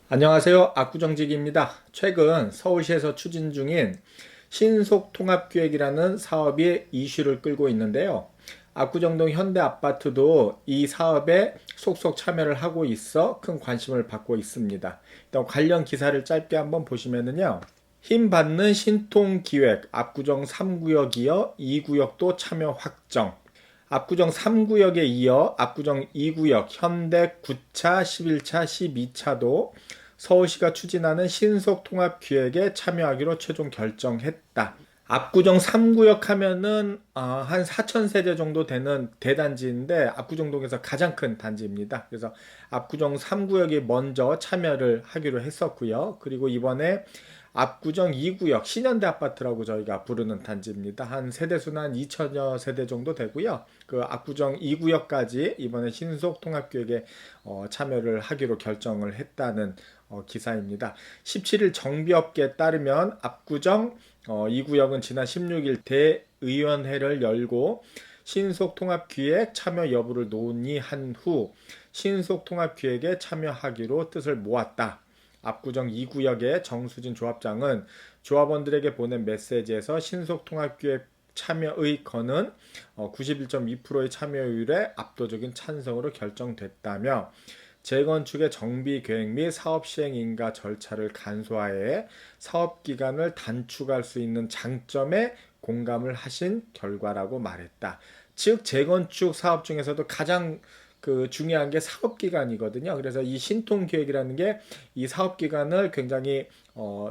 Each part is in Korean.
안녕하세요. 압구정직입니다. 최근 서울시에서 추진 중인 신속통합기획이라는 사업이 이슈를 끌고 있는데요. 압구정동 현대아파트도 이 사업에 속속 참여를 하고 있어 큰 관심을 받고 있습니다. 일단 관련 기사를 짧게 한번 보시면은요. 힘 받는 신통기획, 압구정 3구역 이어 2구역도 참여 확정. 압구정 3구역에 이어 압구정 2구역 현대 9차, 11차, 12차도 서울시가 추진하는 신속통합기획에 참여하기로 최종 결정했다. 압구정 3구역 하면은 한 4천 세대 정도 되는 대단지인데 압구정동에서 가장 큰 단지입니다. 그래서 압구정 3구역이 먼저 참여를 하기로 했었고요. 그리고 이번에 압구정 2구역 신현대 아파트라고 저희가 부르는 단지입니다. 한 세대수는 한 2천여 세대 정도 되고요. 그 압구정 2구역까지 이번에 신속통합기획에 참여를 하기로 결정을 했다는 기사입니다. 17일 정비업계에 따르면 압구정 2구역은 지난 16일 대의원회를 열고 신속통합기획 참여 여부를 논의한 후 신속통합기획에 참여하기로 뜻을 모았다. 압구정 2구역의 정수진 조합장은 조합원들에게 보낸 메시지에서 신속통합기획 참여 의건은 91.2%의 참여율에 압도적인 찬성으로 결정됐다며 재건축의 정비 계획 및 사업 시행 인가 절차를 간소화해 사업 기간을 단축할 수 있는 장점에 공감을 하신 결과라고 말했다. 즉 재건축 사업 중에서도 가장 중요한 게 사업 기간이거든요. 그래서 이 신통 기획이라는 게 이 사업 기간을 굉장히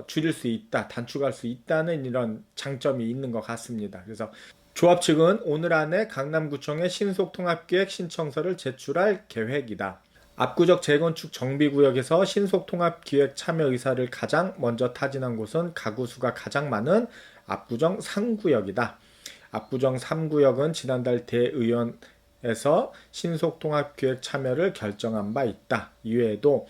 줄일 수 있다, 단축할 수 있다는 이런 장점이 있는 것 같습니다. 그래서 조합 측은 오늘 안에 강남구청에 신속통합기획 신청서를 제출할 계획이다. 압구정 재건축 정비구역에서 신속통합기획 참여 의사를 가장 먼저 타진한 곳은 가구 수가 가장 많은 압구정 3구역이다. 압구정 3구역은 지난달 대의원에서 신속통합기획 참여를 결정한 바 있다. 이외에도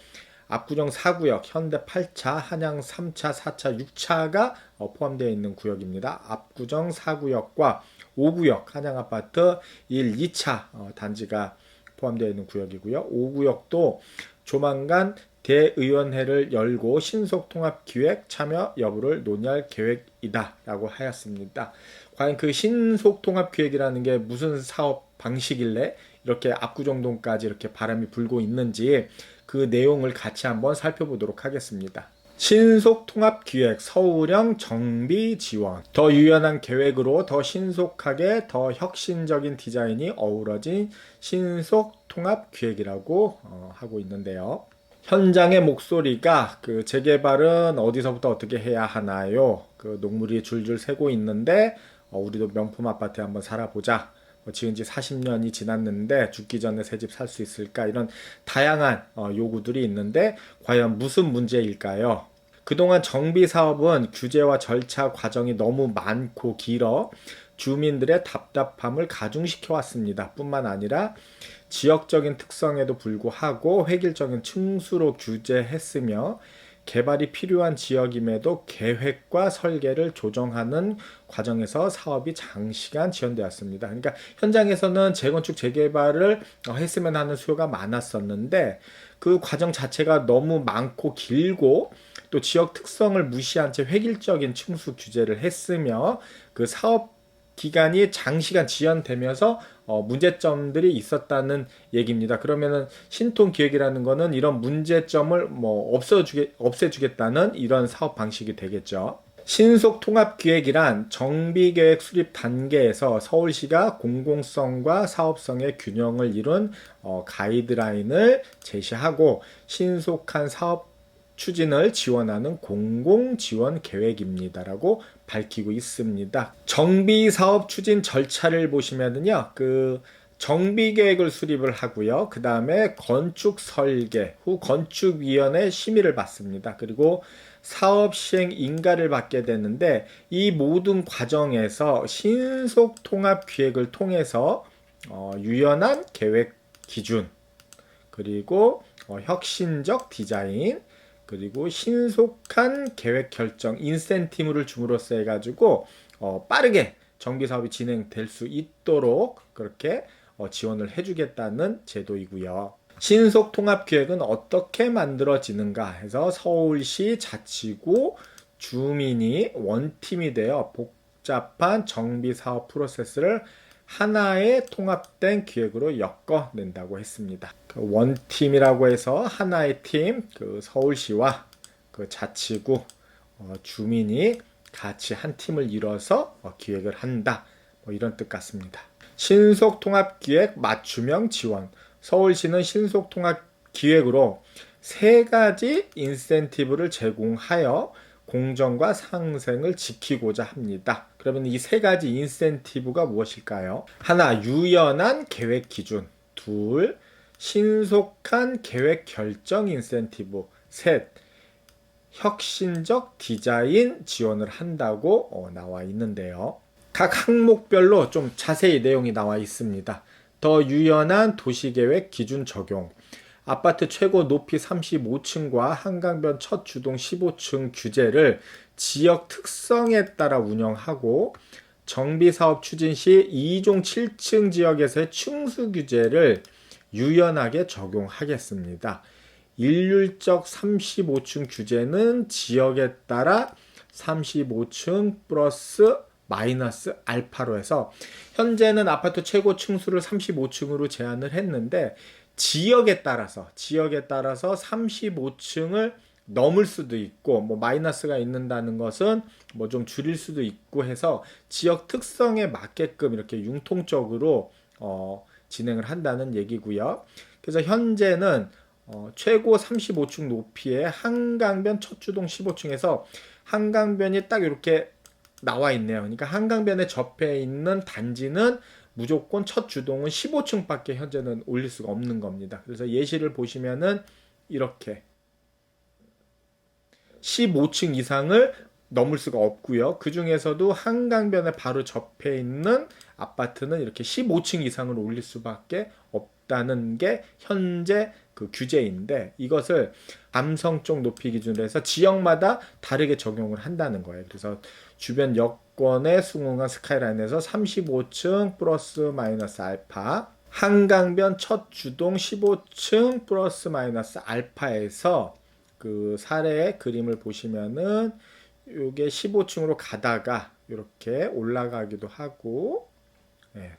압구정 4구역, 현대 8차, 한양 3차, 4차, 6차가 포함되어 있는 구역입니다. 압구정 4구역과 5구역, 한양아파트 1, 2차 단지가 포함되어 있는 구역이고요. 5구역도 조만간 대의원회를 열고 신속통합기획 참여 여부를 논의할 계획이다 라고 하였습니다. 과연 그 신속통합기획이라는 게 무슨 사업 방식일래? 이렇게 압구정동까지 이렇게 바람이 불고 있는지 그 내용을 같이 한번 살펴보도록 하겠습니다. 신속통합기획 서울형 정비 지원. 더 유연한 계획으로 더 신속하게 더 혁신적인 디자인이 어우러진 신속통합기획이라고 하고 있는데요. 현장의 목소리가 그 재개발은 어디서부터 어떻게 해야 하나요? 그 녹물이 줄줄 새고 있는데 우리도 명품 아파트에 한번 살아보자. 지은 지 40년이 지났는데 죽기 전에 새 집 살 수 있을까? 이런 다양한 요구들이 있는데 과연 무슨 문제일까요? 그동안 정비 사업은 규제와 절차 과정이 너무 많고 길어 주민들의 답답함을 가중시켜 왔습니다. 뿐만 아니라 지역적인 특성에도 불구하고 획일적인 층수로 규제했으며 개발이 필요한 지역임에도 계획과 설계를 조정하는 과정에서 사업이 장시간 지연되었습니다. 그러니까 현장에서는 재건축 재개발을 했으면 하는 수요가 많았었는데 그 과정 자체가 너무 많고 길고 또 지역 특성을 무시한 채 획일적인 층수 규제를 했으며 그 사업 기간이 장시간 지연되면서 문제점들이 있었다는 얘기입니다. 그러면은 신통 기획이라는 거는 이런 문제점을 없애주겠다는 이런 사업 방식이 되겠죠. 신속 통합 기획이란 정비 계획 수립 단계에서 서울시가 공공성과 사업성의 균형을 이룬 가이드라인을 제시하고 신속한 사업 추진을 지원하는 공공지원 계획입니다라고 밝히고 있습니다. 정비 사업 추진 절차를 보시면은요, 그 정비 계획을 수립을 하고요. 그 다음에 건축 설계 후 건축위원회 심의를 받습니다. 그리고 사업 시행 인가를 받게 되는데 이 모든 과정에서 신속 통합 기획을 통해서 유연한 계획 기준 그리고 혁신적 디자인 그리고 신속한 계획 결정, 인센티브를 줌으로써 해가지고 빠르게 정비 사업이 진행될 수 있도록 그렇게 지원을 해주겠다는 제도이고요. 신속 통합 기획은 어떻게 만들어지는가 해서 서울시 자치구 주민이 원팀이 되어 복잡한 정비 사업 프로세스를 하나의 통합된 기획으로 엮어낸다고 했습니다. 그 원팀이라고 해서 하나의 팀, 그 서울시와 그 자치구 주민이 같이 한 팀을 이뤄서 기획을 한다. 뭐 이런 뜻 같습니다. 신속통합기획 맞춤형 지원. 서울시는 신속통합기획으로 세 가지 인센티브를 제공하여 공정과 상생을 지키고자 합니다. 그러면 이 세 가지 인센티브가 무엇일까요? 하나, 유연한 계획 기준. 둘, 신속한 계획 결정 인센티브. 셋, 혁신적 디자인 지원을 한다고 나와 있는데요. 각 항목별로 좀 자세히 내용이 나와 있습니다. 더 유연한 도시계획 기준 적용. 아파트 최고 높이 35층과 한강변 첫 주동 15층 규제를 지역 특성에 따라 운영하고 정비사업 추진 시 2종 7층 지역에서의 층수 규제를 유연하게 적용하겠습니다. 일률적 35층 규제는 지역에 따라 35층 플러스 마이너스 알파로 해서 현재는 아파트 최고 층수를 35층으로 제한을 했는데 지역에 따라서 35층을 넘을 수도 있고 뭐 마이너스가 있는다는 것은 뭐 좀 줄일 수도 있고 해서 지역 특성에 맞게끔 이렇게 융통적으로 진행을 한다는 얘기고요. 그래서 현재는 최고 35층 높이의 한강변 첫 주동 15층에서 한강변이 딱 이렇게 나와 있네요. 그러니까 한강변에 접해 있는 단지는 무조건 첫 주동은 15층밖에 현재는 올릴 수가 없는 겁니다. 그래서 예시를 보시면은 이렇게 15층 이상을 넘을 수가 없고요. 그 중에서도 한강변에 바로 접해 있는 아파트는 이렇게 15층 이상을 올릴 수밖에 없다는 게 현재 그 규제인데 이것을 감성적 높이 기준으로 해서 지역마다 다르게 적용을 한다는 거예요. 그래서 주변 여건에 수긍한 스카이라인에서 35층 플러스 마이너스 알파, 한강변 첫 주동 15층 플러스 마이너스 알파에서 그 사례의 그림을 보시면은 이게 15층으로 가다가 이렇게 올라가기도 하고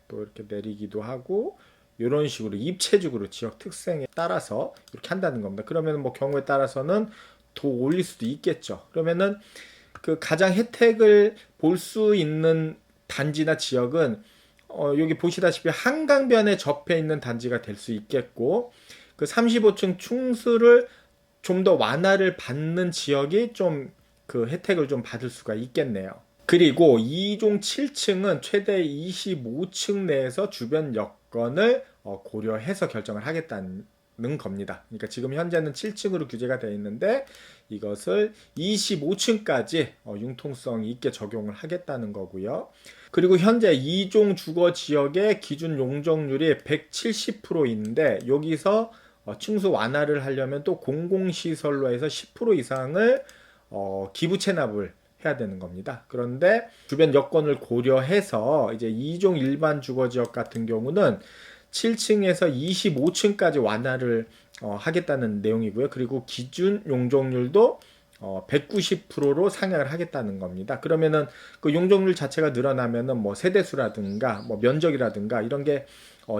또 이렇게 내리기도 하고 이런 식으로 입체적으로 지역 특성에 따라서 이렇게 한다는 겁니다. 그러면 뭐 경우에 따라서는 더 올릴 수도 있겠죠. 그러면은 그 가장 혜택을 볼 수 있는 단지나 지역은 여기 보시다시피 한강변에 접해 있는 단지가 될 수 있겠고 그 35층 충수를 좀 더 완화를 받는 지역이 좀 그 혜택을 좀 받을 수가 있겠네요. 그리고 2종 7층은 최대 25층 내에서 주변 여건을 고려해서 결정을 하겠다는 겁니다. 그러니까 지금 현재는 7층으로 규제가 되어 있는데 이것을 25층까지 융통성 있게 적용을 하겠다는 거고요. 그리고 현재 2종 주거 지역의 기준 용적률이 170%인데 여기서 층수 완화를 하려면 또 공공시설로 해서 10% 이상을 기부 체납을 해야 되는 겁니다. 그런데 주변 여건을 고려해서 이제 2종 일반 주거 지역 같은 경우는 7층에서 25층까지 완화를 하겠다는 내용이고요. 그리고 기준 용적률도 190%로 상향을 하겠다는 겁니다. 그러면은 그 용적률 자체가 늘어나면은 뭐 세대수라든가 뭐 면적이라든가 이런 게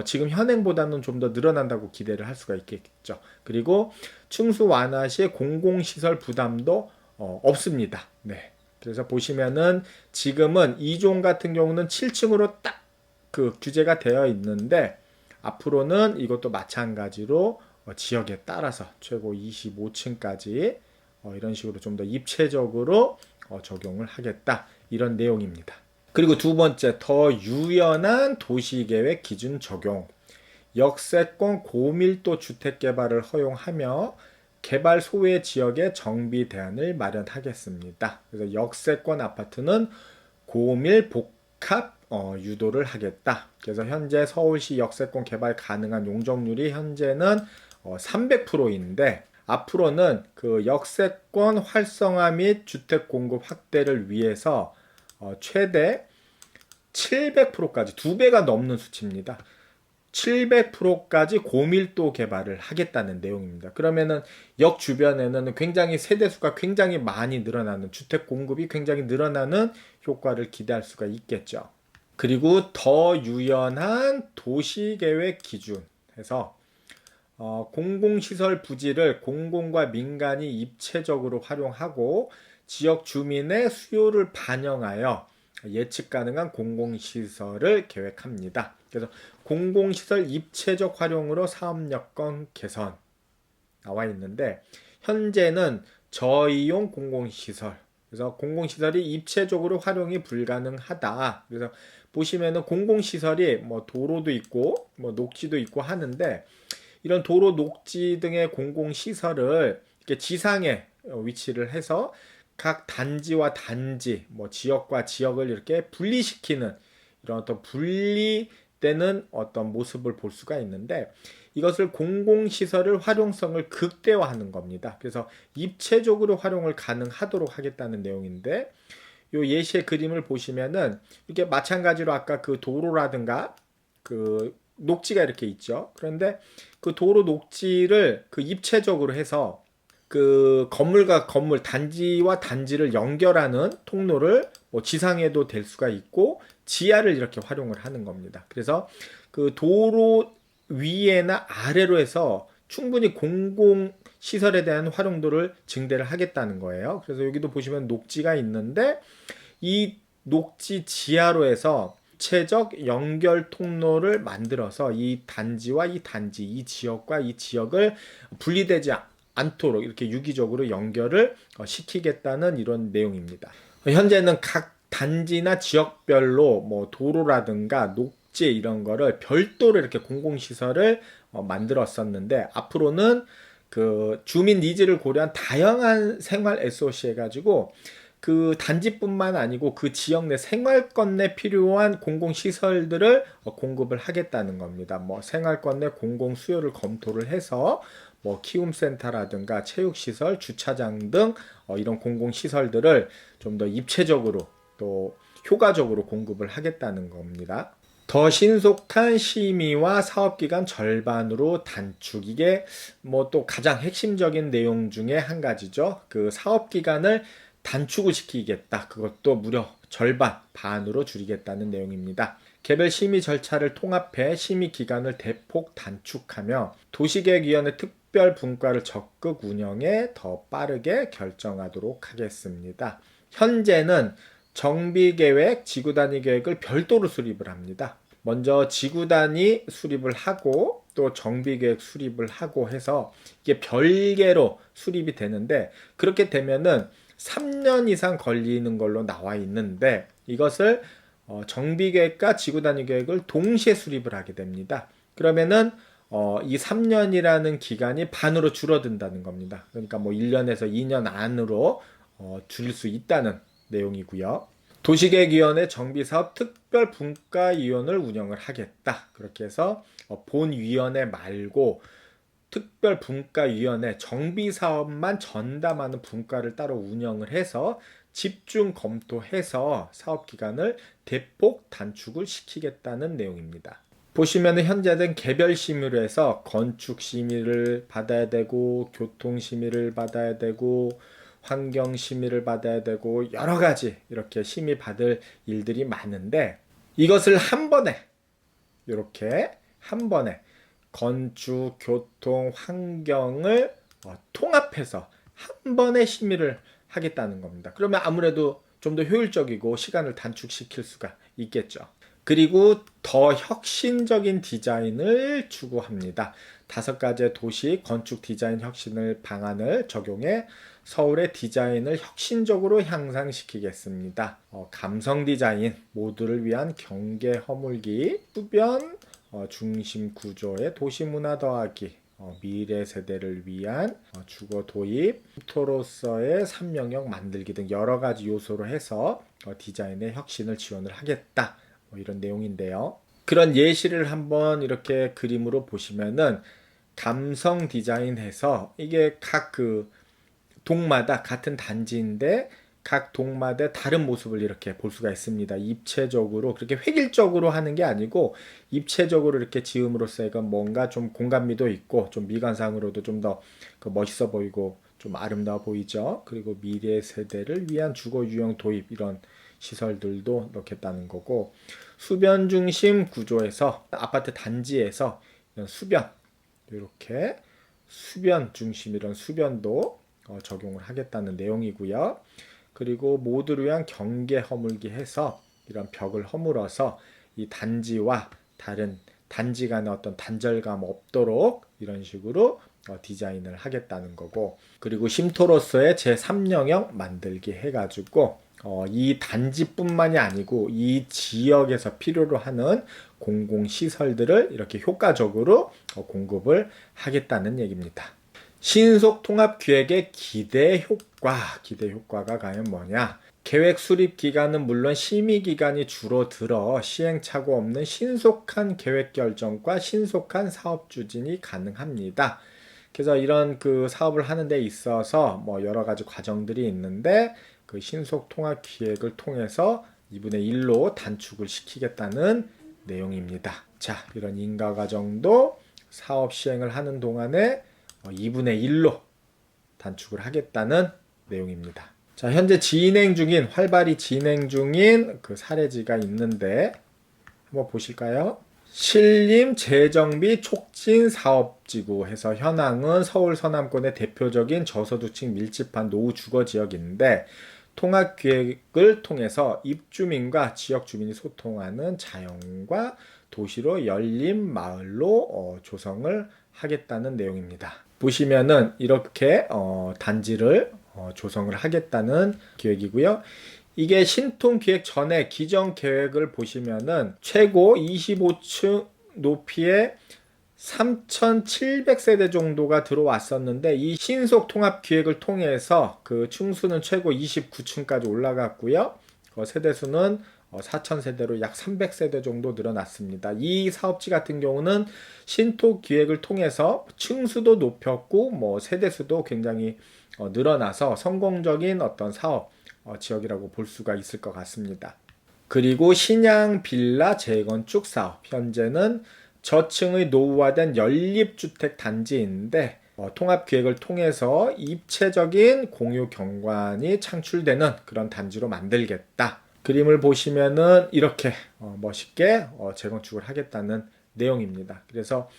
지금 현행보다는 좀 더 늘어난다고 기대를 할 수가 있겠죠. 그리고 층수 완화 시 공공시설 부담도 없습니다. 네. 그래서 보시면은 지금은 2종 같은 경우는 7층으로 딱 그 규제가 되어 있는데 앞으로는 이것도 마찬가지로 지역에 따라서 최고 25층까지 이런 식으로 좀 더 입체적으로 적용을 하겠다 이런 내용입니다. 그리고 두 번째, 더 유연한 도시계획 기준 적용. 역세권 고밀도 주택 개발을 허용하며 개발 소외 지역의 정비 대안을 마련하겠습니다. 그래서 역세권 아파트는 고밀 복합 유도를 하겠다. 그래서 현재 서울시 역세권 개발 가능한 용적률이 현재는 300%인데 앞으로는 그 역세권 활성화 및 주택 공급 확대를 위해서 최대 700%까지 2배가 넘는 수치입니다. 700%까지 고밀도 개발을 하겠다는 내용입니다. 그러면은 역 주변에는 굉장히 세대수가 굉장히 많이 늘어나는, 주택 공급이 굉장히 늘어나는 효과를 기대할 수가 있겠죠. 그리고 더 유연한 도시계획 기준 해서 공공시설 부지를 공공과 민간이 입체적으로 활용하고 지역 주민의 수요를 반영하여 예측 가능한 공공시설을 계획합니다. 그래서 공공시설 입체적 활용으로 사업 여건 개선 나와 있는데, 현재는 저이용 공공시설, 그래서 공공시설이 입체적으로 활용이 불가능하다. 그래서 보시면은 공공시설이 뭐 도로도 있고 뭐 녹지도 있고 하는데, 이런 도로, 녹지 등의 공공시설을 이렇게 지상에 위치를 해서 각 단지와 단지, 뭐 지역과 지역을 이렇게 분리시키는 이런 어떤 분리되는 어떤 모습을 볼 수가 있는데, 이것을 공공시설을 활용성을 극대화하는 겁니다. 그래서 입체적으로 활용을 가능하도록 하겠다는 내용인데, 요 예시의 그림을 보시면은 이렇게 마찬가지로 아까 그 도로라든가 그 녹지가 이렇게 있죠. 그런데 그 도로 녹지를 그 입체적으로 해서 그 건물과 건물, 단지와 단지를 연결하는 통로를 뭐 지상에도 될 수가 있고 지하를 이렇게 활용을 하는 겁니다. 그래서 그 도로 위에나 아래로 해서 충분히 공공 시설에 대한 활용도를 증대를 하겠다는 거예요. 그래서 여기도 보시면 녹지가 있는데, 이 녹지 지하로 해서 입체적 연결 통로를 만들어서 이 단지와 이 단지, 이 지역과 이 지역을 분리되지 않도록 이렇게 유기적으로 연결을 시키겠다는 이런 내용입니다. 현재는 각 단지나 지역별로 뭐 도로라든가 녹지 이런 거를 별도로 이렇게 공공시설을 만들었었는데, 앞으로는 그 주민 니즈를 고려한 다양한 생활 SOC 해가지고 그 단지뿐만 아니고 그 지역 내 생활권 내 필요한 공공시설들을 공급을 하겠다는 겁니다. 뭐 생활권 내 공공 수요를 검토를 해서 뭐 키움센터라든가 체육시설, 주차장 등 이런 공공시설들을 좀 더 입체적으로 또 효과적으로 공급을 하겠다는 겁니다. 더 신속한 심의와 사업기간 절반으로 단축. 이게 뭐 또 가장 핵심적인 내용 중에 한 가지죠. 그 사업기간을 단축을 시키겠다. 그것도 무려 절반, 반으로 줄이겠다는 내용입니다. 개별 심의 절차를 통합해 심의 기간을 대폭 단축하며 도시계획위원회 특별 분과를 적극 운영해 더 빠르게 결정하도록 하겠습니다. 현재는 정비계획, 지구단위 계획을 별도로 수립을 합니다. 먼저 지구단위 수립을 하고 또 정비계획 수립을 하고 해서 이게 별개로 수립이 되는데, 그렇게 되면은 3년 이상 걸리는 걸로 나와 있는데, 이것을 정비계획과 지구단위 계획을 동시에 수립을 하게 됩니다. 그러면은 이 3년이라는 기간이 반으로 줄어든다는 겁니다. 그러니까 뭐 1년에서 2년 안으로 줄일 수 있다는 내용이고요. 도시계획위원회 정비사업 특별분과위원을 운영을 하겠다. 그렇게 해서 본위원회 말고 특별분과위원회, 정비사업만 전담하는 분과를 따로 운영을 해서 집중 검토해서 사업기간을 대폭 단축을 시키겠다는 내용입니다. 보시면 현재는 개별 심의로 해서 건축 심의를 받아야 되고 교통 심의를 받아야 되고 환경 심의를 받아야 되고 여러 가지 이렇게 심의 받을 일들이 많은데, 이것을 한 번에 이렇게 한 번에 건축, 교통, 환경을 통합해서 한 번에 심의를 하겠다는 겁니다. 그러면 아무래도 좀 더 효율적이고 시간을 단축시킬 수가 있겠죠. 그리고 더 혁신적인 디자인을 추구합니다. 5가지의 도시 건축 디자인 혁신을 방안을 적용해 서울의 디자인을 혁신적으로 향상시키겠습니다. 감성 디자인, 모두를 위한 경계 허물기, 주변 중심 구조의 도시문화 더하기, 미래 세대를 위한 주거 도입, 토로서의 3영역 만들기 등 여러 가지 요소로 해서 디자인의 혁신을 지원을 하겠다. 이런 내용인데요. 그런 예시를 한번 이렇게 그림으로 보시면은 감성 디자인해서 이게 각 그 동마다 같은 단지인데 각 동마다 다른 모습을 이렇게 볼 수가 있습니다. 입체적으로 그렇게 획일적으로 하는 게 아니고 입체적으로 이렇게 지음으로써 이건 뭔가 좀 공간미도 있고 좀 미관상으로도 좀 더 멋있어 보이고 좀 아름다워 보이죠. 그리고 미래 세대를 위한 주거 유형 도입 이런 시설들도 넣겠다는 거고, 수변 중심 구조에서 아파트 단지에서 이런 수변, 이렇게 수변 중심 이런 수변도 적용을 하겠다는 내용이고요. 그리고 모두를 위한 경계 허물기 해서 이런 벽을 허물어서 이 단지와 다른 단지 간의 어떤 단절감 없도록 이런 식으로 디자인을 하겠다는 거고, 그리고 쉼터로서의 제3영역 만들기 해가지고 이 단지뿐만이 아니고 이 지역에서 필요로 하는 공공시설들을 이렇게 효과적으로 공급을 하겠다는 얘기입니다. 신속통합기획의 기대 효과가 과연 뭐냐? 계획 수립 기간은 물론 심의 기간이 줄어들어 시행착오 없는 신속한 계획 결정과 신속한 사업 추진이 가능합니다. 그래서 이런 그 사업을 하는 데 있어서 뭐 여러 가지 과정들이 있는데 그 신속 통합 기획을 통해서 2분의 1로 단축을 시키겠다는 내용입니다. 자, 이런 인가 과정도 사업 시행을 하는 동안에 2분의 1로 단축을 하겠다는 내용입니다. 자, 현재 활발히 진행 중인 그 사례지가 있는데 한번 보실까요? 신림 재정비 촉진 사업지구 해서 현황은 서울 서남권의 대표적인 저소득층 밀집한 노후 주거 지역인데, 통합기획을 통해서 입주민과 지역 주민이 소통하는 자연과 도시로 열린 마을로 조성을 하겠다는 내용입니다. 보시면은 이렇게 단지를 조성을 하겠다는 계획이고요. 이게 신통기획 전에 기존 계획을 보시면은 최고 25층 높이의 3,700세대 정도가 들어왔었는데, 이 신속 통합 기획을 통해서 그 층수는 최고 29층까지 올라갔고요. 세대수는 4,000세대로 약 300세대 정도 늘어났습니다. 이 사업지 같은 경우는 신토 기획을 통해서 층수도 높였고 뭐 세대수도 굉장히 늘어나서 성공적인 어떤 사업 지역이라고 볼 수가 있을 것 같습니다. 그리고 신양 빌라 재건축 사업, 현재는 저층의 노후화된 연립주택 단지인데 통합기획을 통해서 입체적인 공유 경관이 창출되는 그런 단지로 만들겠다. 그림을 보시면은 이렇게 멋있게 재건축을 하겠다는 내용입니다. 그래서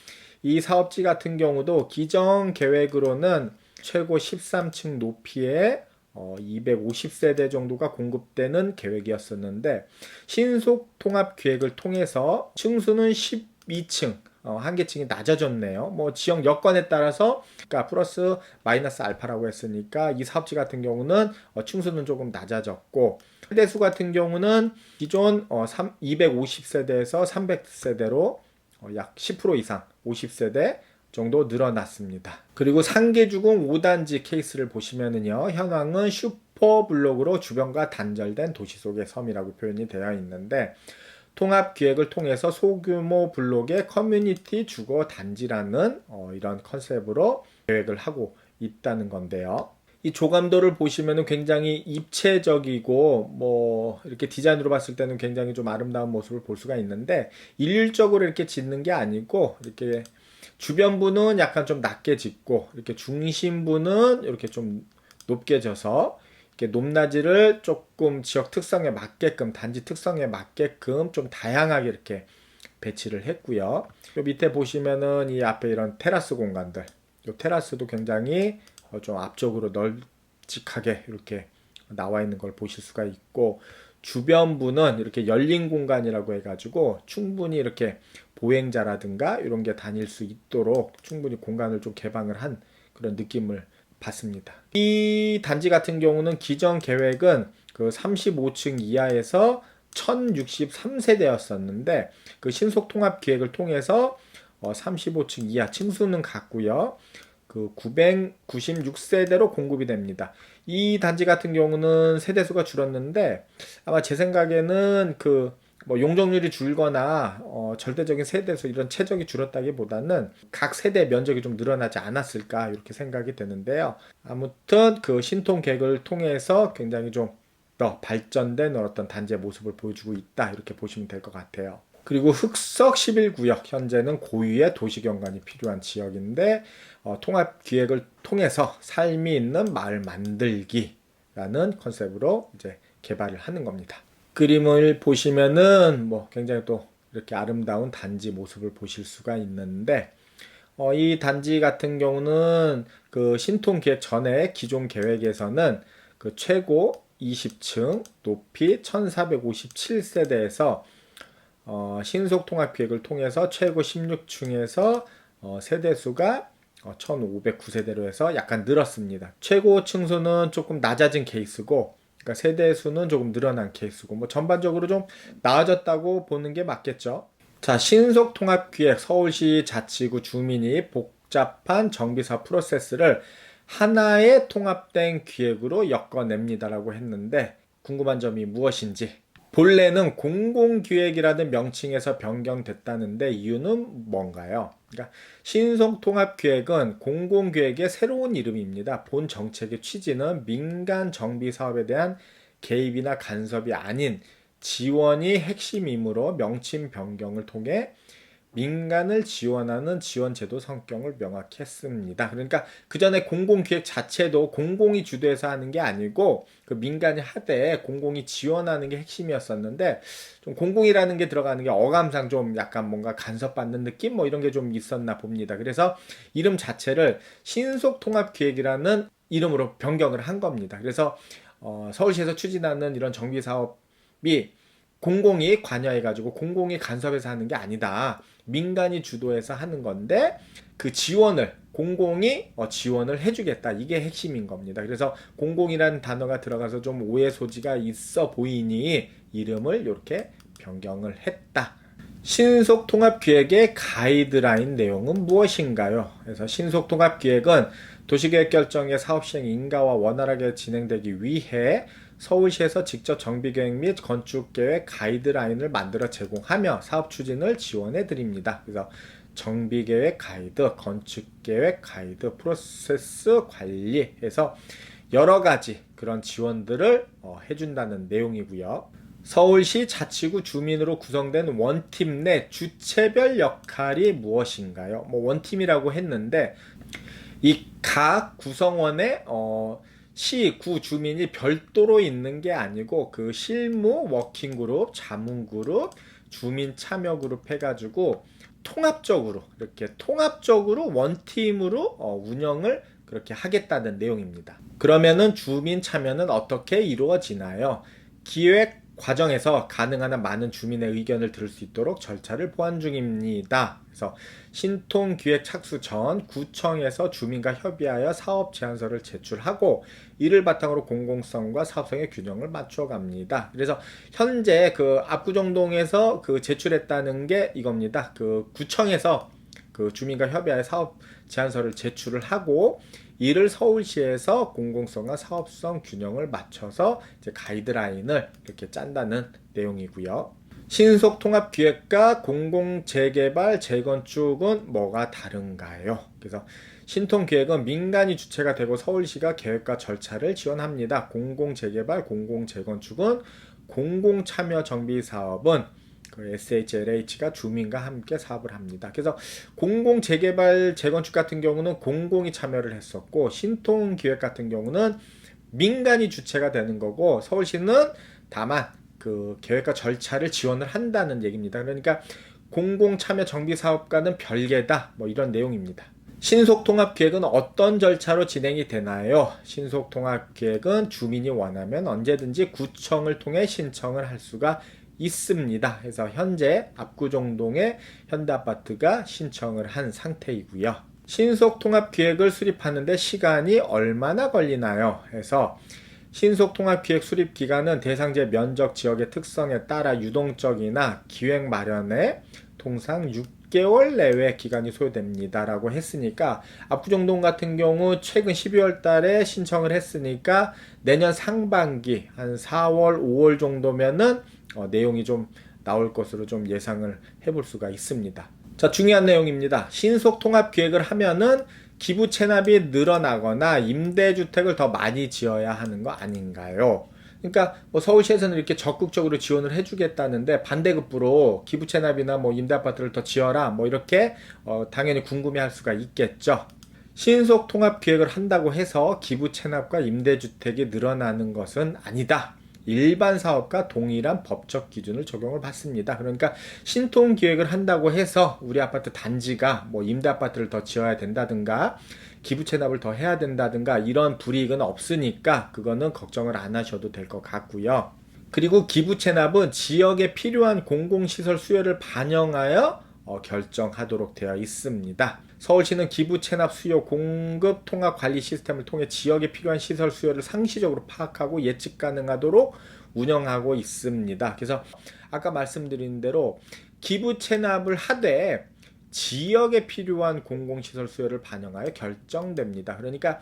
이 사업지 같은 경우도 기존 계획으로는 최고 13층 높이의 250세대 정도가 공급되는 계획이었었는데, 신속 통합 계획을 통해서 층수는 12층, 한계층이 낮아졌네요. 뭐 지역 여건에 따라서 그러니까 플러스 마이너스 알파라고 했으니까 이 사업지 같은 경우는 층수는 조금 낮아졌고, 세대수 같은 경우는 기존 250세대에서 300세대로 약 10% 이상 50세대 정도 늘어났습니다. 그리고 상계주공 5단지 케이스를 보시면은요, 현황은 슈퍼블록으로 주변과 단절된 도시 속의 섬이라고 표현이 되어 있는데, 통합기획을 통해서 소규모 블록의 커뮤니티 주거 단지라는 이런 컨셉으로 계획을 하고 있다는 건데요. 이 조감도를 보시면은 굉장히 입체적이고 뭐 이렇게 디자인으로 봤을 때는 굉장히 좀 아름다운 모습을 볼 수가 있는데, 일률적으로 이렇게 짓는 게 아니고 이렇게 주변부는 약간 좀 낮게 짓고 이렇게 중심부는 이렇게 좀 높게 져서 이렇게 높낮이를 조금 지역 특성에 맞게끔, 단지 특성에 맞게끔 좀 다양하게 이렇게 배치를 했고요. 요 밑에 보시면은 이 앞에 이런 테라스 공간들, 요 테라스도 굉장히 좀 앞쪽으로 널찍하게 이렇게 나와 있는 걸 보실 수가 있고, 주변부는 이렇게 열린 공간이라고 해가지고 충분히 이렇게 보행자라든가 이런 게 다닐 수 있도록 충분히 공간을 좀 개방을 한 그런 느낌을 받습니다. 이 단지 같은 경우는 기존 계획은 그 35층 이하에서 1063세대였었는데 그 신속 통합 기획을 통해서 35층 이하 층수는 같고요. 그 996세대로 공급이 됩니다. 이 단지 같은 경우는 세대수가 줄었는데, 아마 제 생각에는 그 뭐 용적률이 줄거나 절대적인 세대수 이런 최적이 줄었다기보다는 각 세대 면적이 좀 늘어나지 않았을까 이렇게 생각이 되는데요. 아무튼 그 신통 계획을 통해서 굉장히 좀 더 발전된 어떤 단지의 모습을 보여주고 있다. 이렇게 보시면 될 것 같아요. 그리고 흑석 11구역, 현재는 고유의 도시경관이 필요한 지역인데 통합기획을 통해서 삶이 있는 마을 만들기라는 컨셉으로 이제 개발을 하는 겁니다. 그림을 보시면은 굉장히 또 이렇게 아름다운 단지 모습을 보실 수가 있는데 이 단지 같은 경우는 그 신통기획 전에 기존 계획에서는 그 최고 20층, 높이 1457세대에서 신속통합기획을 통해서 최고 16층에서 세대수가 1509세대로 해서 약간 늘었습니다. 최고 층수는 조금 낮아진 케이스고, 그러니까 세대수는 조금 늘어난 케이스고, 전반적으로 좀 나아졌다고 보는 게 맞겠죠. 자, 신속통합기획 서울시 자치구 주민이 복잡한 정비사업 프로세스를 하나의 통합된 기획으로 엮어냅니다라고 했는데 궁금한 점이 무엇인지, 본래는 공공기획이라는 명칭에서 변경됐다는데 이유는 뭔가요? 그러니까 신속통합기획은 공공기획의 새로운 이름입니다. 본 정책의 취지는 민간 정비사업에 대한 개입이나 간섭이 아닌 지원이 핵심이므로 명칭 변경을 통해 민간을 지원하는 지원제도 성격을 명확히 했습니다. 그러니까 그 전에 공공기획 자체도 공공이 주도해서 하는 게 아니고 그 민간이 하되 공공이 지원하는 게 핵심이었었는데, 좀 공공이라는 게 들어가는 게 어감상 좀 약간 뭔가 간섭받는 느낌 이런 게 좀 있었나 봅니다. 그래서 이름 자체를 신속통합기획이라는 이름으로 변경을 한 겁니다. 그래서 서울시에서 추진하는 이런 정비사업이 공공이 관여해가지고 공공이 간섭해서 하는 게 아니다. 민간이 주도해서 하는 건데 그 지원을 공공이 지원을 해주겠다. 이게 핵심인 겁니다. 그래서 공공이라는 단어가 들어가서 좀 오해 소지가 있어 보이니 이름을 이렇게 변경을 했다. 신속통합기획의 가이드라인 내용은 무엇인가요? 그래서 신속통합기획은 도시계획결정의 사업시행 인가와 원활하게 진행되기 위해 서울시에서 직접 정비계획 및 건축계획 가이드라인을 만들어 제공하며 사업 추진을 지원해 드립니다. 그래서 정비계획 가이드, 건축계획 가이드, 프로세스 관리해서 여러 가지 그런 지원들을 해준다는 내용이고요. 서울시 자치구 주민으로 구성된 원팀 내 주체별 역할이 무엇인가요? 원팀이라고 했는데 이 각 구성원의 시, 구 주민이 별도로 있는 게 아니고 그 실무 워킹그룹, 자문그룹, 주민 참여그룹 해가지고 이렇게 통합적으로 원팀으로 운영을 그렇게 하겠다는 내용입니다. 그러면은 주민 참여는 어떻게 이루어지나요? 기획 과정에서 가능한 한 많은 주민의 의견을 들을 수 있도록 절차를 보완 중입니다. 그래서 신통기획 착수 전 구청에서 주민과 협의하여 사업 제안서를 제출하고 이를 바탕으로 공공성과 사업성의 균형을 맞춰갑니다. 그래서 현재 그 압구정동에서 그 제출했다는 게 이겁니다. 그 구청에서 그 주민과 협의하여 사업 제안서를 제출을 하고 이를 서울시에서 공공성과 사업성 균형을 맞춰서 이제 가이드라인을 이렇게 짠다는 내용이고요. 신속통합기획과 공공재개발, 재건축은 뭐가 다른가요? 그래서 신통기획은 민간이 주체가 되고 서울시가 계획과 절차를 지원합니다. 공공재개발, 공공재건축은 공공참여 정비사업은 그 SHLH가 주민과 함께 사업을 합니다. 그래서 공공재개발, 재건축 같은 경우는 공공이 참여를 했었고 신통기획 같은 경우는 민간이 주체가 되는 거고 서울시는 다만 그 계획과 절차를 지원을 한다는 얘기입니다. 그러니까 공공참여 정비사업과는 별개다. 이런 내용입니다. 신속통합기획은 어떤 절차로 진행이 되나요? 신속통합기획은 주민이 원하면 언제든지 구청을 통해 신청을 할 수가 있습니다. 그래서 현재 압구정동에 현대아파트가 신청을 한 상태이고요. 신속통합기획을 수립하는데 시간이 얼마나 걸리나요? 해서 신속통합기획 수립 기간은 대상지 면적 지역의 특성에 따라 유동적이나 기획 마련에 통상 6개월 내외 기간이 소요됩니다 라고 했으니까 압구정동 같은 경우 최근 12월 달에 신청을 했으니까 내년 상반기 한 4월 5월 정도면은 내용이 좀 나올 것으로 좀 예상을 해볼 수가 있습니다. 자, 중요한 내용입니다. 신속통합기획을 하면은 기부 체납이 늘어나거나 임대주택을 더 많이 지어야 하는 거 아닌가요? 그러니까 뭐 서울시에서는 이렇게 적극적으로 지원을 해주겠다는데 반대급부로 기부채납이나 뭐 임대아파트를 더 지어라 뭐 이렇게 당연히 궁금해할 수가 있겠죠. 신속 통합 기획을 한다고 해서 기부 체납과 임대주택이 늘어나는 것은 아니다. 일반 사업과 동일한 법적 기준을 적용을 받습니다. 그러니까 신통 기획을 한다고 해서 우리 아파트 단지가 뭐 임대 아파트를 더 지어야 된다든가 기부 체납을 더 해야 된다든가 이런 불이익은 없으니까 그거는 걱정을 안 하셔도 될 것 같고요. 그리고 기부 체납은 지역에 필요한 공공시설 수요를 반영하여 결정하도록 되어 있습니다. 서울시는 기부 체납 수요 공급 통합 관리 시스템을 통해 지역에 필요한 시설 수요를 상시적으로 파악하고 예측 가능하도록 운영하고 있습니다. 그래서 아까 말씀드린 대로 기부 체납을 하되 지역에 필요한 공공시설 수요를 반영하여 결정됩니다. 그러니까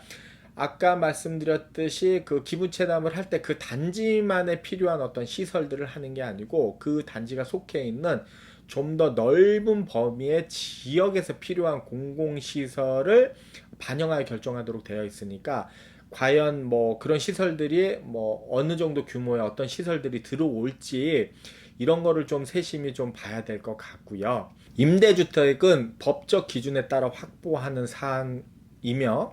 아까 말씀드렸듯이 그 기부 체납을 할 때 그 단지만에 필요한 어떤 시설들을 하는 게 아니고 그 단지가 속해 있는 좀 더 넓은 범위의 지역에서 필요한 공공시설을 반영하여 결정하도록 되어 있으니까 과연 뭐 그런 시설들이 뭐 어느 정도 규모의 어떤 시설들이 들어올지 이런 거를 좀 세심히 좀 봐야 될 것 같고요. 임대주택은 법적 기준에 따라 확보하는 사항이며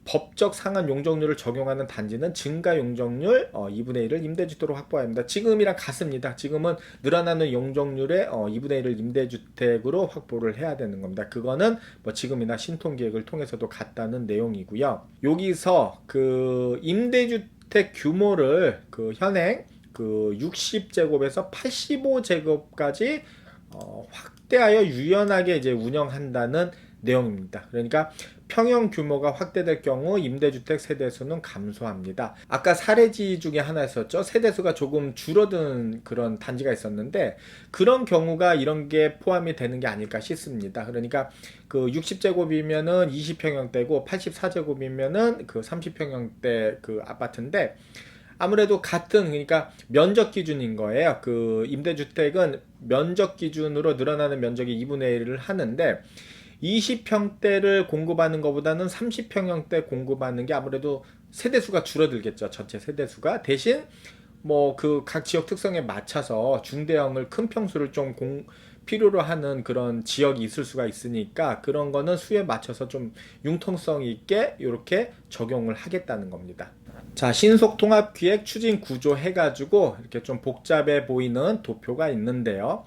법적 상한 용적률을 적용하는 단지는 증가 용적률 2분의 1을 임대주택으로 확보해야 합니다. 지금이랑 같습니다. 지금은 늘어나는 용적률의 2분의 1을 임대주택으로 확보를 해야 되는 겁니다. 그거는 뭐 지금이나 신통기획을 통해서도 같다는 내용이고요. 여기서 그 임대주택 규모를 그 현행 그 60제곱에서 85제곱까지 확대하여 유연하게 이제 운영한다는 내용입니다. 그러니까 평형 규모가 확대될 경우 임대주택 세대수는 감소합니다. 아까 사례지 중에 하나 있었죠. 세대수가 조금 줄어든 그런 단지가 있었는데 그런 경우가 이런 게 포함이 되는 게 아닐까 싶습니다. 그러니까 그 60제곱이면은 20평형대고 84제곱이면은 그 30평형대 그 아파트인데 아무래도 같은 그러니까 면적 기준인 거예요. 그 임대주택은 면적 기준으로 늘어나는 면적이 2분의 1을 하는데 20평대를 공급하는 것보다는 30평형대 공급하는 게 아무래도 세대수가 줄어들겠죠. 전체 세대수가. 대신 뭐 그 각 지역 특성에 맞춰서 중대형을 큰 평수를 좀 필요로 하는 그런 지역이 있을 수가 있으니까 그런 거는 수에 맞춰서 좀 융통성 있게 이렇게 적용을 하겠다는 겁니다. 자, 신속 통합 기획 추진 구조 해가지고 이렇게 좀 복잡해 보이는 도표가 있는데요.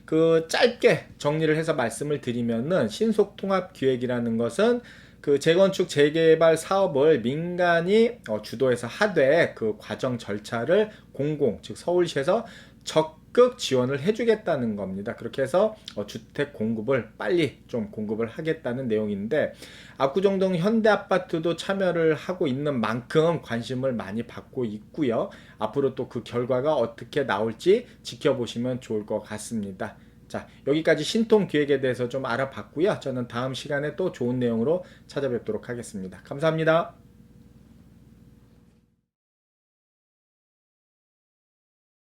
그 짧게 정리를 해서 말씀을 드리면은 신속 통합 기획이라는 것은 그 재건축 재개발 사업을 민간이 주도해서 하되 그 과정 절차를 공공 즉 서울시에서 적극 지원을 해주겠다는 겁니다. 그렇게 해서 주택 공급을 빨리 좀 공급을 하겠다는 내용인데 압구정동 현대아파트도 참여를 하고 있는 만큼 관심을 많이 받고 있고요. 앞으로 또 그 결과가 어떻게 나올지 지켜보시면 좋을 것 같습니다. 자, 여기까지 신통 기획에 대해서 좀 알아봤고요. 저는 다음 시간에 또 좋은 내용으로 찾아뵙도록 하겠습니다. 감사합니다.